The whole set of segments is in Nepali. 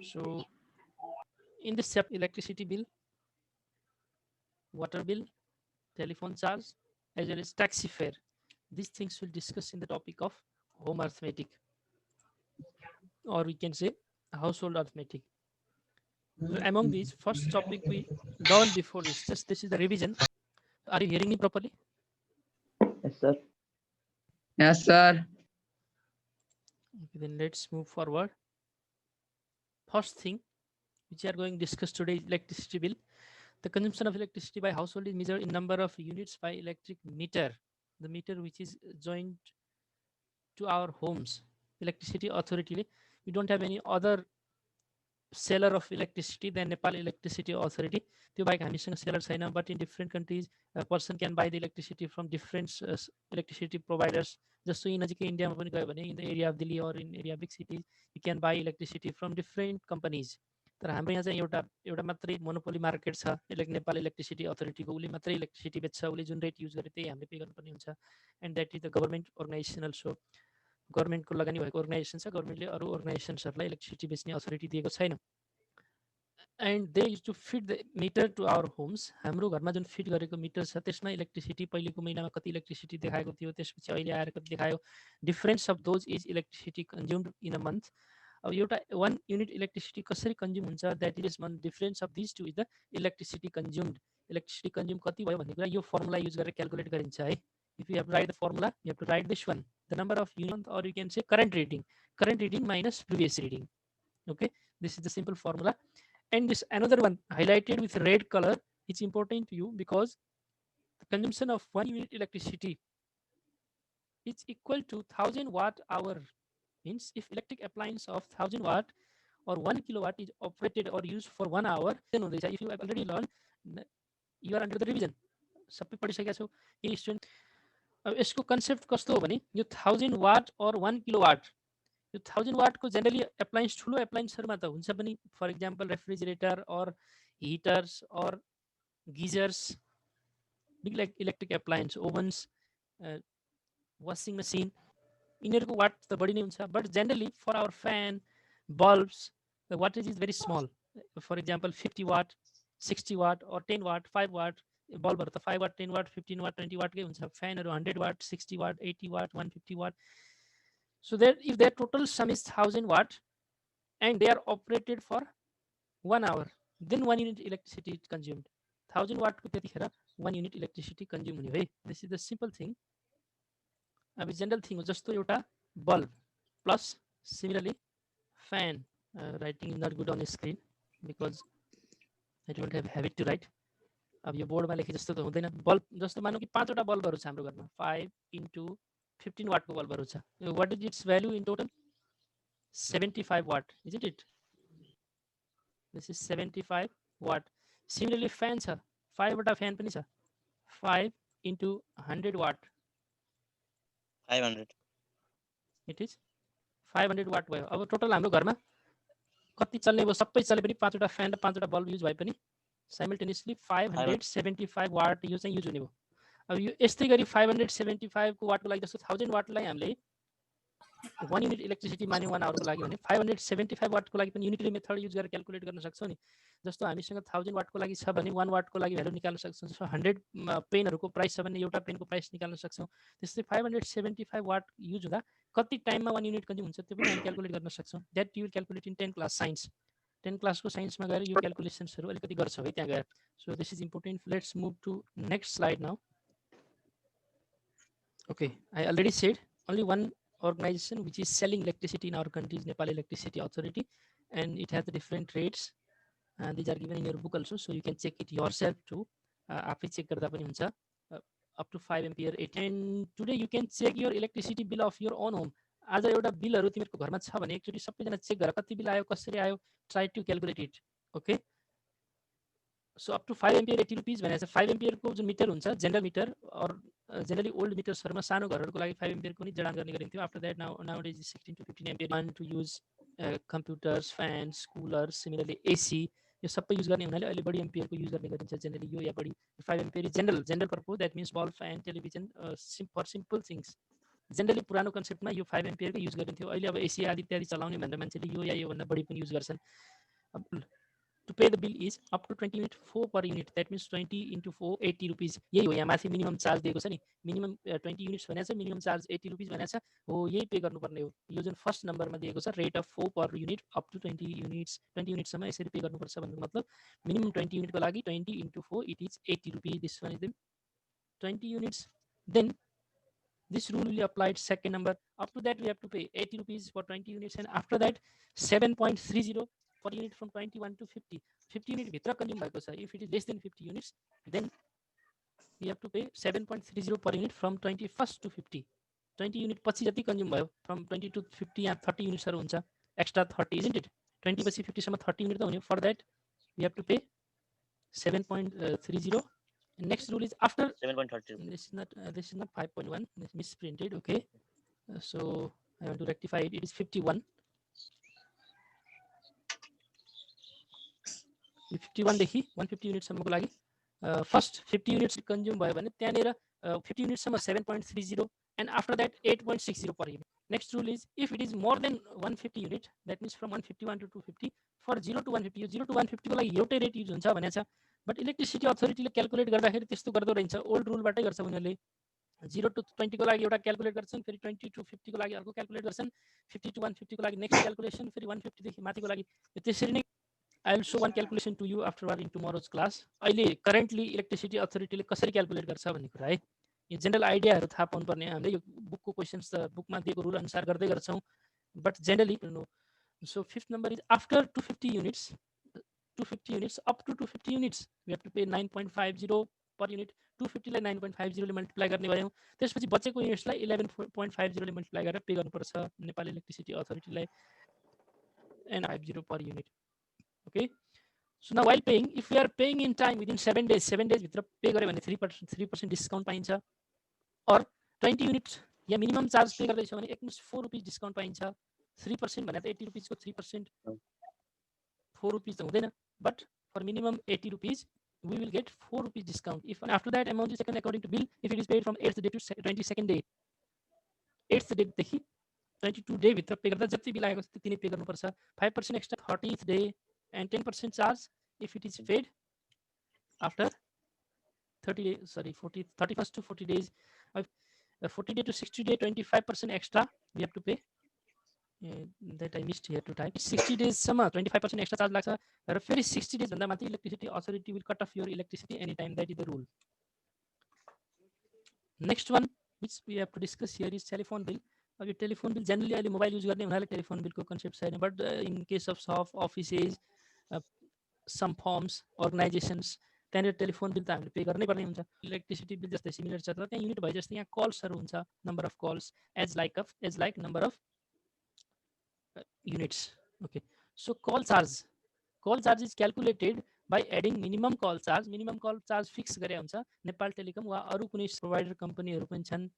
So in this chapter, electricity bill, water bill, telephone charge, as well as taxi fare. These things we'll discuss in the topic of home arithmetic, or we can say household arithmetic. So among these, first topic we learned before this, just this is the revision. Are you hearing me properly? Yes, sir. Yes, sir. Okay, then let's move forward. First thing which we are going to discuss today is electricity bill. The consumption of electricity by household is measured in number of units by electric meter, the meter which is joined to our homes. Electricity authority, we don't have any other seller of electricity than Nepal Electricity Authority. त्यो बाहेक हामीसँग seller छैन, but in different countries a person can buy the electricity from different electricity providers. जस्तो यी नजिकै इन्डियामा पनि गयो भने in the area of Delhi or in area big cities you can buy electricity from different companies. तर हाम्रो यहाँ चाहिँ एउटा एउटा मात्रै मोनोपोली मार्केट छ, नेपाल इलेक्ट्रिसिटी अथोरिटीको, उसले मात्रै इलेक्ट्रिसिटी बेच्छ, उसले जुन रेट युज गरे त्यही हामीले पे गर्नुपर्ने हुन्छ. And that is the government organisation also. गभर्मेन्टको लगानी भएको अर्गनाइजेसन छ, गभर्मेन्टले अरू अर्गनाइजेसन्सहरूलाई इलेक्ट्रिसिटी बेच्ने अथोरिटी दिएको छैन. And they use to fit the meter to our homes. हाम्रो घरमा जुन फिट गरेको मिटर छ त्यसमा इलेक्ट्रिसिटी पहिलेको महिनामा कति इलेक्ट्रिसिटी देखाएको थियो, त्यसपछि अहिले आएर कति देखायो, difference of those is electricity consumed in a month. अब एउटा 1 युनिट इलेक्ट्रिसिटी कसरी कन्ज्युम हुन्छ, that is one difference of this two is the electricity consumed. Electricity consume कति भयो भन्ने कुरा यो फर्मुला युज गरेर क्यालकुलेट गरिन्छ है. If you have to write the formula you have to write this one, the number of units, or you can say current reading minus previous reading. Okay, this is the simple formula. And this another one highlighted with red color is important to you because the consumption of 1 unit electricity is equal to 1000 watt hour. Means if electric appliance of 1000 watt or 1 kilowatt is operated or used for 1 hour, then if you have already learned, you are under the revision. सबै पढिसकेका छौ यही स्टुडेन्ट. अब यसको कन्सेप्ट कस्तो हो भने यो 1000 वाट और 1 किलोवाट, यो 1000 वाटको जेनरली एप्लायन्स ठुलो एप्लायन्सहरूमा त हुन्छ पनि, फर इक्जाम्पल रेफ्रिजरेटर और हिटर्स और geysers, big electric appliance, ovens, washing machine, यिनीहरूको वाट त बढी नै हुन्छ. But generally for our fan, bulbs, the wattage is very small. For example 50 watt, 60 watt और 10 वाट, 5 वाट. बल्बहरू त 5 वाट, 10 वाट, 15 वाट, 20 वाटकै हुन्छ. फ्यानहरू 100 watt, 60 watt, 80 watt, 150 watt. So that if their total sum is 1000 watt and they are operated for 1 hour, then 1 unit electricity is consumed. 1000 watt को त्यतिखेर 1 unit electricity consume हुने है. This is the simple thing. अब जनरल थिङ हो, जस्तो एउटा bulb plus similarly fan. Writing is not good on screen because I don't have habit to write. अब यो बोर्डमा लेखे जस्तो त हुँदैन. बल्ब जस्तो मानौँ कि 5वटा बल्बहरू छ हाम्रो घरमा, 5 into 15 वाटको बल्बहरू छ. Watt is its value in total? 75 watt, isn't it? This is 75 watt. Similarly fan छ, 5वटा फ्यान पनि छ, 5 into 100 watt, 500. It is 500 watt भयो. अब टोटल हाम्रो घरमा कति चल्ने भयो? सबै चले पनि 5वटा फ्यान र 5वटा बल्ब युज भए पनि साइमल्टेनियसली 575 वाट यो चाहिँ युज हुने भयो. अब यो यस्तै गरी 575 को वाटको लागि जस्तो 1000 वाटलाई हामीले 1 युनिट इलेक्ट्रिसिटी मान्यो 1 आवरको लागि भने 575 वाटको लागि पनि युनिटरी मेथड युज गरेर क्यालकुलेट गर्न सक्छौँ नि. जस्तो हामीसँग 1000 वाटको लागि छ भने 1 वाटको लागि भ्यालु निकाल्न सक्छौँ. जस्तो 100 पेनहरूको प्राइस छ भने एउटा पेनको प्राइस निकाल्न सक्छौँ. त्यस्तै 575 वाट युज हुँदा कति टाइममा 1 युनिट कन्ज्युम हुन्छ त्यो पनि हामी क्यालकुलेट गर्न सक्छौँ. That you will calculate in 10 class science. 10 क्लासको साइन्समा गएर यो क्यालकुलेसन्सहरू अलिकति गर्छौँ है त्यहाँ गएर. So this is important. Let's move to next slide now. Okay, I already said only one organization which is selling electricity in our country is Nepal Electricity Authority, and it has the different rates, and these are given in your book also, so you can check it yourself too. आफै चेक गर्दा पनि हुन्छ. Up to 5 ampere 8. And today you can check your electricity bill of your own home. आज एउटा बिलहरू तिमीहरूको घरमा छ भने एकचोटि सबैजना चेक गर कति बिल आयो, कसरी आयो, try to calculate it. Okay. So up to 5 ampere 80 rupees भनेर 5 ampere को जुन मिटर हुन्छ जेनरल मिटर और जेनरली ओल्ड मिटर्सहरुमा सानो घरहरुको लागि 5 ampere को नि जडान गर्ने गरिन्थ्यो. After that nowadays 16 to 15 ampere one to use computers, fans, coolers, similarly AC यो सबै युज गर्ने हुनाले अहिले बढी एम्पियर को युज गर्ने गरिन्छ जेनरली यो या बढी 5 ampere general purpose that means bulb fan television for simple things. Generally पुरानो कन्सेप्टमा यो 5 ampere को युज गरिन्थ्यो. अहिले अब एसी आदि इत्यादि चलाउने भनेर मान्छेले यो या यो भन्दा बढी पनि युज गर्छन्. To pay the bill is up to 20 unit 4 per unit. That means 20 into 4 80 rupees. यही हो यहाँ माथि मिनिमम चार्ज दिएको छ नि, मिनिमम 20 युनिट्स भनेको छ, मिनिमम चार्ज 80 रुपिस भनेको छ हो, यही पे गर्नुपर्ने हो। यो जुन फर्स्ट नम्बरमा दिएको छ rate of 4 per unit up to 20 units, 20 युनिटसम्म यसरी पे गर्नुपर्छ भन्नुको मतलब मिनिमम 20 युनिटको लागि 20 into 4 it is 80 rupees. This one is the 20 units. Then this rule will be applied second number. Up to that we have to pay 80 rupees for 20 units, and after that 7.30 per unit from 21 to 50. 50 unit भित्र कन्ज्युम भएको छ. If it is less than 50 units, then we have to pay 7.30 per unit from 21st to 50. 20 unit पछि जति कन्ज्युम भयो from 20 to 50 यहाँ 30 युनिट्सहरु हुन्छ, extra 30, isn't it? 20 पछि 50 सम्म 30 युनिट त हुने. For that we have to pay 7.30. Next rule is after 7.30. this is not 5.1, this misprinted. Okay, so I want to rectify it. It is 51. 51 देखि 150 युनिट सम्मको लागि फर्स्ट 50 युनिट्स कन्ज्युम भयो भने त्यहाँनेर 50 युनिट सम्म 7.30 and after that 8.60 per unit. Next rule is if it is more than 150 unit, that means from 151 to 250, for 0 to 150, 0 to 150 को लागि एउटै रेट युज हुन्छ भनेको छ. बट इलेक्ट्रिसिटी अथोरिटीले क्याल्कुलेट गर्दाखेरि त्यस्तो गर्दो रहेछ, ओल्ड रुलबाटै गर्छ उनीहरूले. 0 to 20 को लागि एउटा क्याल्कुलेट गर्छन्, फेरि 20 to 50 को लागि अर्को क्याल्कुलेट गर्छन्, 50 to 150 को लागि नेक्स्ट क्याल्कुलेसन, फेरि 150 देखि माथिको लागि त्यसरी नै. I will show one calculation to you afterward in tomorrow's class. अहिले करेन्टली इलेक्ट्रिसिटी अथोरिटीले कसरी क्याल्कुलेट गर्छ भन्ने कुरा है, यो जेनरल आइडियाहरू थाहा पाउनुपर्ने. हामीले यो बुकको क्वेशन्स त बुकमा दिएको रुल अनुसार गर्दै गर्छौँ, but generally no. So fifth number is after 250 units, 250 units up to 250 units we have to pay 9.50 per unit. 250 लाई 9.50 ले मल्टिप्लाई गर्ने भयौँ, त्यसपछि बचेको युनिट्सलाई 11.50 ले मल्टिप्लाई गरेर पे गर्नुपर्छ Nepal electricity अथोरिटीलाई, and 50 per unit. Okay, so now while paying, if we are paying in time within 7 days, 7 days भित्र पे गरे भने 3% डिस्काउन्ट पाइन्छ. और 20 युनिट्स या मिनिमम चार्ज पे गर्दैछ भने एकमुस्ट 4 रुपीस डिस्काउन्ट पाइन्छ. 3% भने त 80 रुपीसको 3% 4 रुपीस त हुँदैन, but for minimum 80 rupees we will get 4 rupees discount. If after that amount is taken according to bill, if it is paid from 8th day to 22nd day, 8th day देखि 22 day भित्र पे गर्दा जति बिल आएको छ त्यति नै पे गर्नुपर्छ. 5% extra 30th day and 10% charge if it is paid after 30 days, sorry 31st to 40 days. 40 day to 60 day 25% extra we have to pay. That I missed here to type. 60 days सम्म 25% extra charge लाग्छ र फेरि 60 days भन्दा माथि electricity authority will cut off your electricity anytime. That is the rule. Next one which we have to discuss here is telephone bill. अब यो टेलिफोन बिल जेनरली अहिले मोबाइल युज गर्ने हुनाले टेलिफोन बिलको कन्सेप्ट छैन, but in case of shop offices some firms organisations त्यहाँनिर टेलिफोन बिल त हामीले पे गर्नै पर्ने हुन्छ. इलेक्ट्रिसिटी बिल जस्तै सिमिलर छ, तर त्यहाँ युनिट भए जस्तै यहाँ कल्सहरू हुन्छ, number of calls as like number of units. Okay, so call charge is calculated by adding minimum call charge. Minimum call charge fix गरे हुन्छ. नेपाल टेलिकम वा अरू कुनै प्रोवाइडर कम्पनीहरू पनि छन्,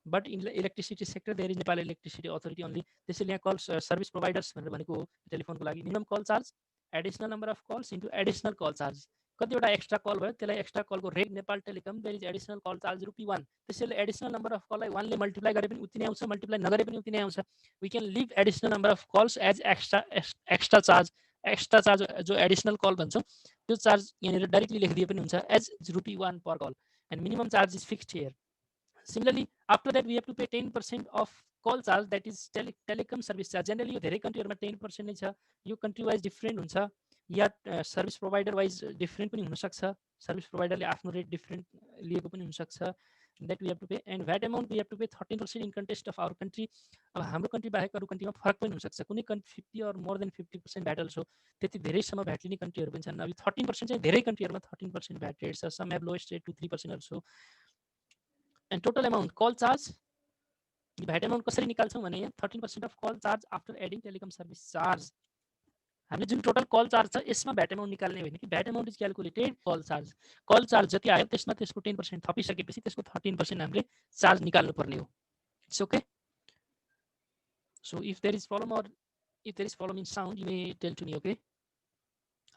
but in electricity sector there is Nepal electricity authority only. त्यसैले यहाँ कल सर्भिस प्रोवाइडर्स भनेर भनेको हो टेलिफोनको लागि. Minimum call charge additional number of calls into additional call charge. कतिवटा एक्स्ट्रा कल भयो त्यसलाई एक्स्ट्रा कलको rate Nepal Telecom there is additional call charge ₹1. त्यसैले एडिसनल नम्बर अफ कललाई 1 ले मल्टिप्लाई गरे पनि उति नै आउँछ, मल्टिप्लाई नगरे पनि उति नै आउँछ. We can leave additional number of calls as extra charge. Extra charge जो एडिसनल कल भन्छौँ त्यो चार्ज यहाँनिर डाइरेक्टली लेखिदिए पनि हुन्छ as ₹1 per call, and minimum charge is fixed here. Similarly, after that we have to pay 10% of call charge, that is telecom service charge. Generally यो धेरै कन्ट्रीहरुमा 10% नै छ. यो कन्ट्री वाइज डिफरेन्ट हुन्छ या सर्भिस प्रोवाइडर वाइज डिफरेन्ट पनि हुन सक्छ. सर्भिस प्रोवाइडरले आफ्नो रेट डिफरेन्ट लिएको पनि हुन सक्छ. That we have to pay, and VAT amount we have to pay 13% in context of our country. अब हाम्रो कन्ट्री बाहेक अरू कन्ट्रीमा फरक पनि हुन सक्छ. कुनै country 50 or more than 50% VAT also. त्यति धेरैसम्म VAT लिने कन्ट्रीहरु पनि छन्. अब 13% चाहिँ धेरै कन्ट्रीहरुमा 13% VAT rate छ. Some have lowest rate to 3% also. And total amount call charge, VAT amount कसरी निकाल्छौं भने 13% of call charge after adding telecom service charge. हामीले जुन टोटल कल चार्ज छ यसमा VAT amount निकाल्ने होइन कि VAT amount is calculated call charge जति आयो त्यसमा त्यसको 10% थपिसकेपछि त्यसको 13% हामीले चार्ज निकाल्नु पर्ने हो. It's okay. So if there is problem or if there is problem in sound, you may tell to me. Okay,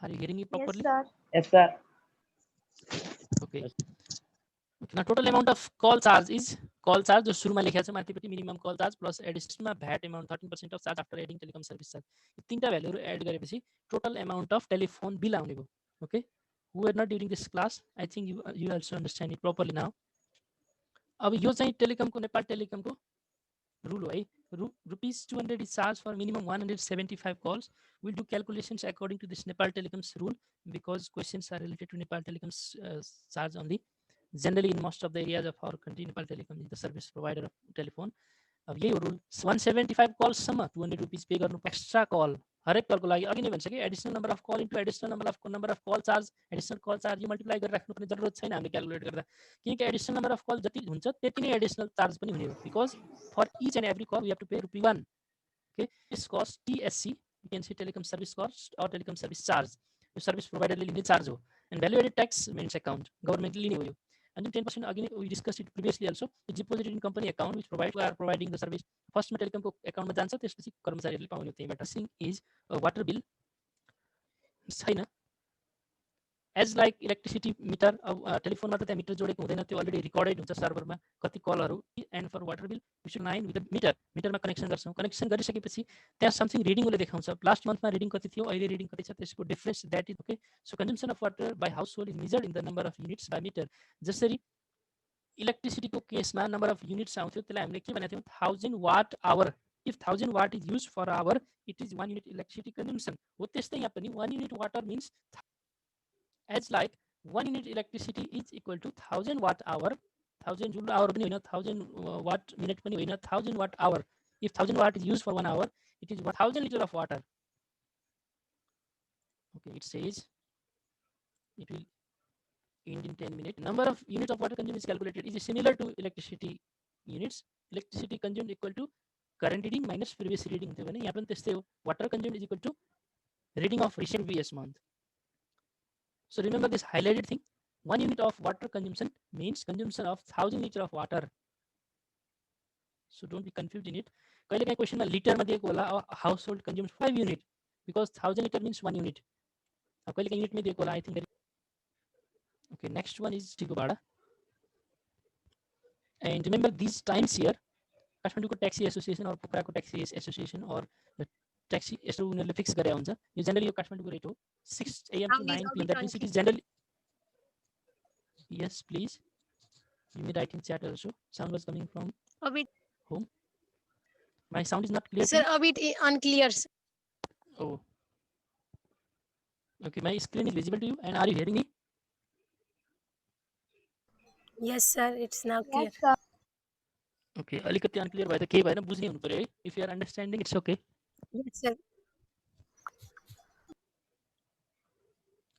are you hearing me properly? Yes, sir. Yes, sir. Okay. Now total amount of call charge is call charge जो सुरुमा लेखेको छ माथिपट्टि मिनिमम कल चार्ज प्लस एडिसनमा VAT amount 13% of charge after adding telecom service charge यो तीनटा भ्यालुहरु एड गरेपछि total amount of telephone bill आउने भयो okay who were not during this class I think you also understand it properly now अब यो चाहिँ टेलिकमको नेपाल टेलिकमको rule है rupees 200 is charged for minimum 175 calls we'll do calculations according to this Nepal Telecom's rule because questions are related to Nepal Telecom's charge only generally in most of the areas of our country Nepal Telecom is the service provider of telephone अब यही हो रुल 175 कलसम्म 200 रुपिस पे गर्नु एक्स्ट्रा कल हरेक कलको लागि अघि नै भनिसके additional number of call into additional number of call charge additional call charge यो मल्टिप्लाई गरेर राख्नुपर्ने जरुरत छैन हामीले क्यालकुलेट गर्दा किनकि एडिसनल नम्बर अफ कल जति हुन्छ त्यति नै एडिसनल चार्ज पनि हुने हो because for each and every call we have to pay ₹1 okay this cost TSC you can see telecom service cost or telecom service charge यो सर्भिस प्रोभाइडरले लिने चार्ज हो and value added tax means account गभर्नमेन्टले लिने हो यो and then 10% again we discussed it previously also it's deposited in company account which are providing the service first telecom को account मा जान्छ त्यसपछि कर्मचारीहरूले पाउने त्यहीबाट सिङ इज वाटर बिल छैन एज लाइक इलेक्ट्रिसिटी मिटर अब टेलिफोनमा त त्यहाँ मिटर जोडेको हुँदैन त्यो अलरेडी रिकर्डेड हुन्छ सर्भरमा कति कलहरू and for water bill we should line with the मिटरमा कनेक्सन गर्छौँ कनेक्सन गरिसकेपछि त्यहाँ समथिङ रिडिङ उसले देखाउँछ लास्ट मन्थमा रिडिङ कति थियो अहिले रिडिङ कति छ त्यसको difference that is okay so consumption of water by household is measured in the number of units by meter जसरी इलेक्ट्रिसिटीको केसमा नम्बर अफ युनिट्स आउँथ्यो त्यसलाई हामीले के भनेको थियौँ 1000 watt hour if 1000 watt is use for hour it is 1 unit electricity consumption हो त्यस्तै यहाँ पनि 1 unit water means as like 1 unit electricity is equal to 1000 watt hour 1000 joule hour pani hoina 1000 watt minute pani hoina 1000 watt hour if 1000 watt is used for 1 hour it is 1000 liter of water okay it says it will end in 10 minutes number of units of water consumed is calculated is similar to electricity units electricity consumed equal to current reading minus previous reading थियो भने यहाँ पनि त्यस्तै हो water consumed is equal to reading of recent previous month. So remember this highlighted thing 1 unit of water consumption means consumption of 1000 liter of water so don't be confused in it कहिले काहीँ क्वेशनमा लिटरमा दिएको होला house hold consumes 5 unit because 1000 litre means 1 unit अब कहिले काहीँ युनिटमै दिएको होला I think okay next one is टीको भाडा and remember these times here काठमाडौँको ट्याक्सी एसोसिएसन और पोखराको ट्याक्सी एसोसिएसन और ट्याक्सी यसो उनीहरूले फिक्स गरे हुन्छ यो जनरली यो काठमाडौँको रेट हो 6 AM to 9 PM that means it is generally yes please you may write in chat also sound was coming from A bit, home my sound is not clear sir, a bit unclear. Sir. oh okay my screen is visible to you and are you hearing me Yes, sir, it's now clear. Yes, sir. okay अलिकति अनक्लियर भयो त केही भएन बुझ्नै हुनु पर्यो है if you are understanding it's okay Yes, sir.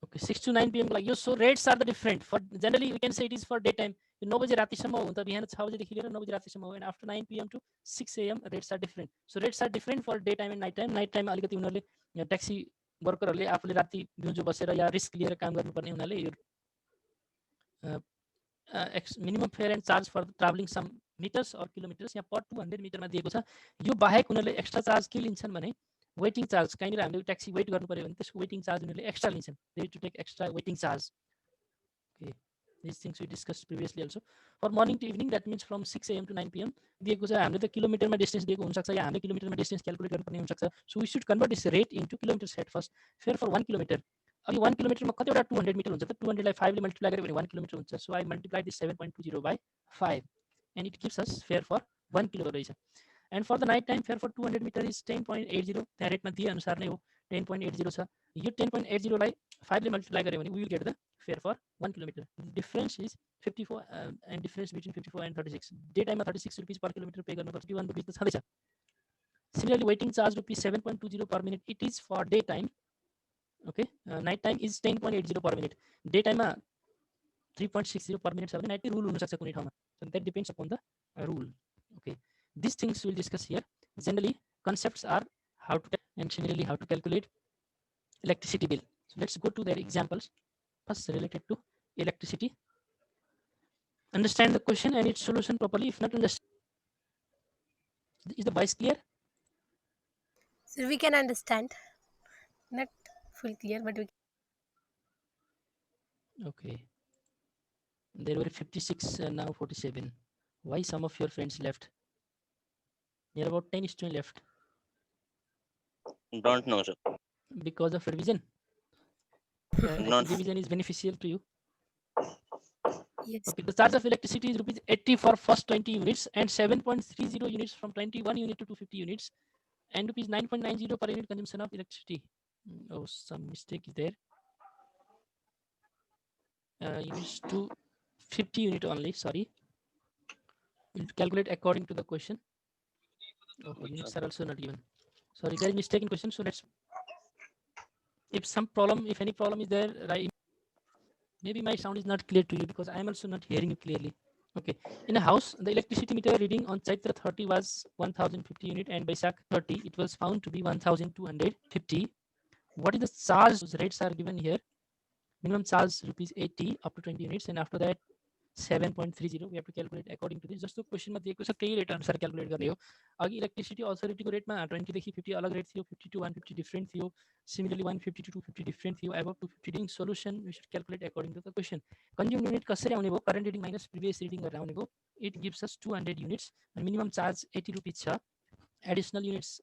okay 6 to 9 PM like so rates are the different for generally we can say it is for daytime 9 बजे रातिसम्म हो त बिहान 6 बजेदेखि लिएर 9 बजे रातिसम्म हो and after 9 PM to 6 AM rates are different so rates are different for daytime and night time अलिकति उनीहरूले ट्याक्सी वर्करहरूले आफूले राति दिउँसो बसेर या रिस्क लिएर काम गर्नुपर्ने हुनाले यो minimum fare and charge for traveling some meters or kilometers यहाँ per 200 मिटरमा दिएको छ यो बाहेक उनीहरूले एक्स्ट्रा चार्ज के लिन्छन् भने वेटिङ चार्ज कहीँनिर हामीले ट्याक्सी वेट गर्नु पर्यो भने त्यसको वेटिङ चार्ज उनीहरूले एक्स्ट्रा लिन्छन् they to take extra waiting charge okay these things we discussed previously also for morning to evening that means from 6 AM to 9 PM दिएको छ हामीले त किलोमिटरमा डिस्टेन्स दिएको हुन सक्छ या हामीले किलोमिटरमा डिस्टेन्स क्याल्कुलेट गर्नुपर्ने हुन सक्छ so we should convert this rate into kilometre set first fare for 1 kilometre अब 1 किलोमिटरमा कतिवटा 200 मिटर हुन्छ त 200 लाई 5 ले मल्टिप्लाई गरे भने 1 किलोमिटर हुन्छ so I multiply this 7.20 by 5 and it gives us fare for 1 kilometre रहेछ and for the night time fare for 200 meter is 10.80 त्यहाँ रेटमा दिए अनुसार नै हो 10.80 छ यो 10.80 लाई 5 ले मल्टिप्लाई गरे भने we will get the fare for 1 kilometer the difference is 54 and difference between 54 and 36 day time 36 rupees per kilometer pay गर्नुपर्छ 51 rupees त छँदैछ similarly waiting charge rupees 7.20 per minute it is for day time okay night time is 10.80 per minute day time मा 3.60 per minute छ भने night rule हुन सक्छ कुनै ठाउँमा so that depends upon the rule okay these things we'll discuss here generally concepts are how to and similarly how to calculate electricity bill so let's go to their examples first related to electricity understand the question and its solution properly if not understand is the voice clear Sir, we can understand. Not full clear, but we okay There were 56, now 47. Why some of your friends left? There are about 10 students left Don't know, sir. because of revision. I Not think revision is beneficial to you. Yes. Okay, the charge of electricity is rupees 80 for first 20 units and 7.30 units from 21 unit to 250 units and rupees 9.90 per unit consumption of electricity. Oh, some mistake is there. Units to 50 unit only, sorry. We'll calculate according to the question. Oh, units are also not given. Sorry, there is mistake in question. So let's, if some problem, if any problem is there, right? Maybe my sound is not clear to you because I am also not hearing you clearly. Okay. In a house, the electricity meter reading on Chaitra 30 was 1050 unit and by Baisakh 30, it was found to be 1250. What is the charge? Those rates are given here. Minimum charge rupees 80 up to 20 units and after that 7.30 we have to calculate according to this. just तो क्वेश्चन में देखो सर कई रेट अनुसार कैलकुलेट कर रहे हो आगे इलेक्ट्रिसिटी अथॉरिटी को रेट में 20 देखिए 50 अलग रेट थियो 50 to 150 डिफरेंट थियो सिमिलरली 150 to 250 डिफरेंट थियो above 250 doing solution we should calculate according to the question consume unit कसरी आउने भयो current reading minus previous reading गरेर आउने भयो it gives us 200 units and minimum charge 80 rupees छ एडिशनल युनिट्स